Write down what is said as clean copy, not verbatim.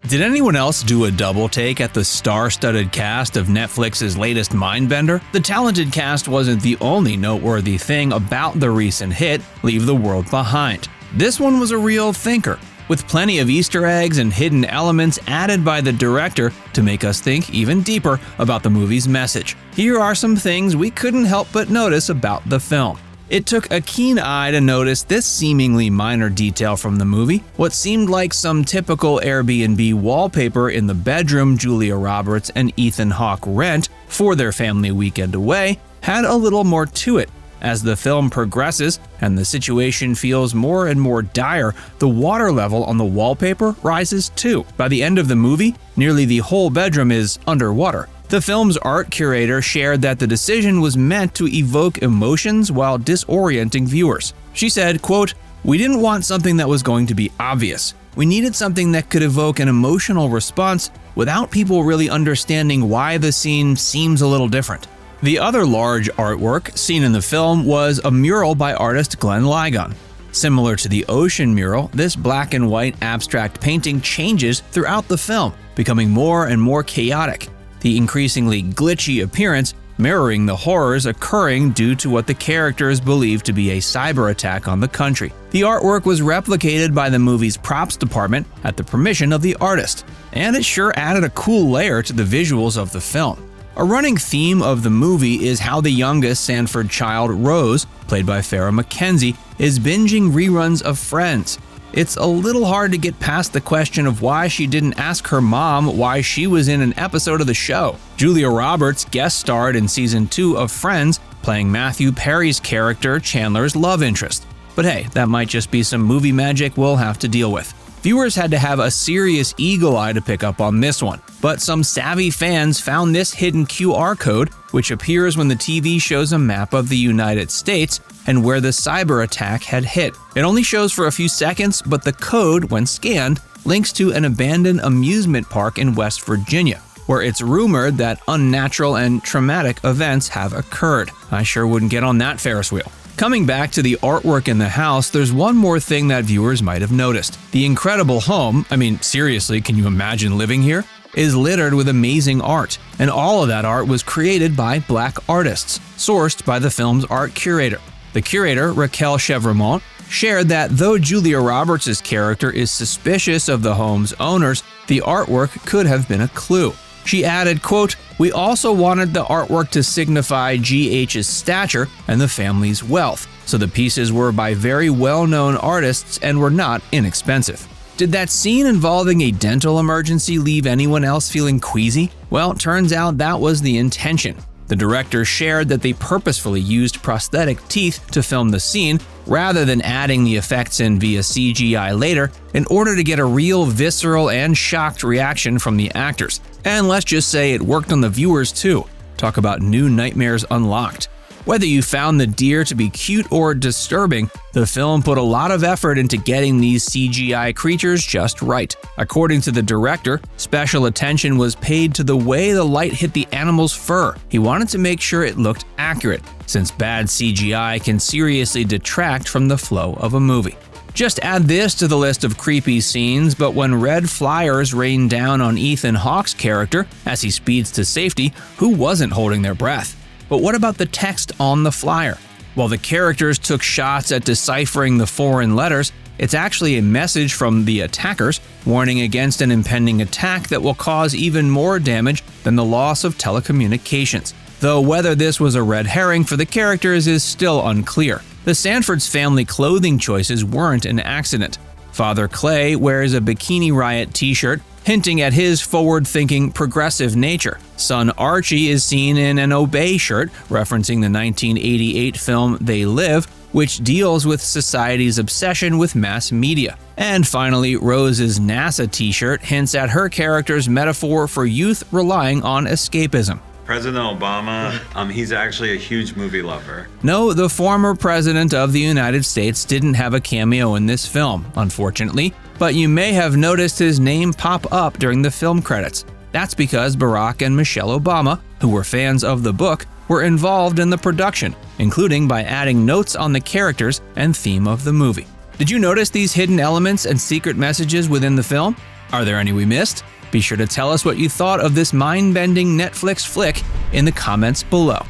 Did anyone else do a double take at the star-studded cast of Netflix's latest Mindbender? The talented cast wasn't the only noteworthy thing about the recent hit, Leave the World Behind. This one was a real thinker, with plenty of Easter eggs and hidden elements added by the director to make us think even deeper about the movie's message. Here are some things we couldn't help but notice about the film. It took a keen eye to notice this seemingly minor detail from the movie. What seemed like some typical Airbnb wallpaper in the bedroom Julia Roberts and Ethan Hawke rent for their family weekend away had a little more to it. As the film progresses and the situation feels more and more dire, the water level on the wallpaper rises too. By the end of the movie, nearly the whole bedroom is underwater. The film's art curator shared that the decision was meant to evoke emotions while disorienting viewers. She said, quote, "We didn't want something that was going to be obvious. We needed something that could evoke an emotional response without people really understanding why the scene seems a little different." The other large artwork seen in the film was a mural by artist Glenn Ligon. Similar to the ocean mural, this black and white abstract painting changes throughout the film, becoming more and more chaotic, the increasingly glitchy appearance mirroring the horrors occurring due to what the characters believe to be a cyber attack on the country. The artwork was replicated by the movie's props department at the permission of the artist, and it sure added a cool layer to the visuals of the film. A running theme of the movie is how the youngest Sanford child, Rose, played by Farrah McKenzie, is binging reruns of Friends. It's a little hard to get past the question of why she didn't ask her mom why she was in an episode of the show. Julia Roberts guest starred in season 2 of Friends, playing Matthew Perry's character, Chandler's love interest. But hey, that might just be some movie magic we'll have to deal with. Viewers had to have a serious eagle eye to pick up on this one, but some savvy fans found this hidden QR code, which appears when the TV shows a map of the United States and where the cyber attack had hit. It only shows for a few seconds, but the code, when scanned, links to an abandoned amusement park in West Virginia, where it's rumored that unnatural and traumatic events have occurred. I sure wouldn't get on that Ferris wheel. Coming back to the artwork in the house, there's one more thing that viewers might have noticed. The incredible home, I mean, seriously, can you imagine living here? Is littered with amazing art, and all of that art was created by Black artists, sourced by the film's art curator. The curator, Raquel Chevremont, shared that though Julia Roberts' character is suspicious of the home's owners, the artwork could have been a clue. She added, quote, "We also wanted the artwork to signify GH's stature and the family's wealth, so the pieces were by very well-known artists and were not inexpensive." Did that scene involving a dental emergency leave anyone else feeling queasy? Well, it turns out that was the intention. The director shared that they purposefully used prosthetic teeth to film the scene, rather than adding the effects in via CGI later, in order to get a real visceral and shocked reaction from the actors. And let's just say it worked on the viewers too. Talk about new nightmares unlocked. Whether you found the deer to be cute or disturbing, the film put a lot of effort into getting these CGI creatures just right. According to the director, special attention was paid to the way the light hit the animal's fur. He wanted to make sure it looked accurate, since bad CGI can seriously detract from the flow of a movie. Just add this to the list of creepy scenes, but when red flyers rain down on Ethan Hawke's character as he speeds to safety, who wasn't holding their breath? But what about the text on the flyer? While the characters took shots at deciphering the foreign letters, it's actually a message from the attackers warning against an impending attack that will cause even more damage than the loss of telecommunications. Though whether this was a red herring for the characters is still unclear. The Sanford's family clothing choices weren't an accident. Father Clay wears a Bikini Riot t-shirt, hinting at his forward-thinking, progressive nature. Son Archie is seen in an Obey shirt, referencing the 1988 film They Live, which deals with society's obsession with mass media. And finally, Rose's NASA t-shirt hints at her character's metaphor for youth relying on escapism. President Obama, he's actually a huge movie lover. No, the former president of the United States didn't have a cameo in this film, unfortunately, but you may have noticed his name pop up during the film credits. That's because Barack and Michelle Obama, who were fans of the book, were involved in the production, including by adding notes on the characters and theme of the movie. Did you notice these hidden elements and secret messages within the film? Are there any we missed? Be sure to tell us what you thought of this mind-bending Netflix flick in the comments below.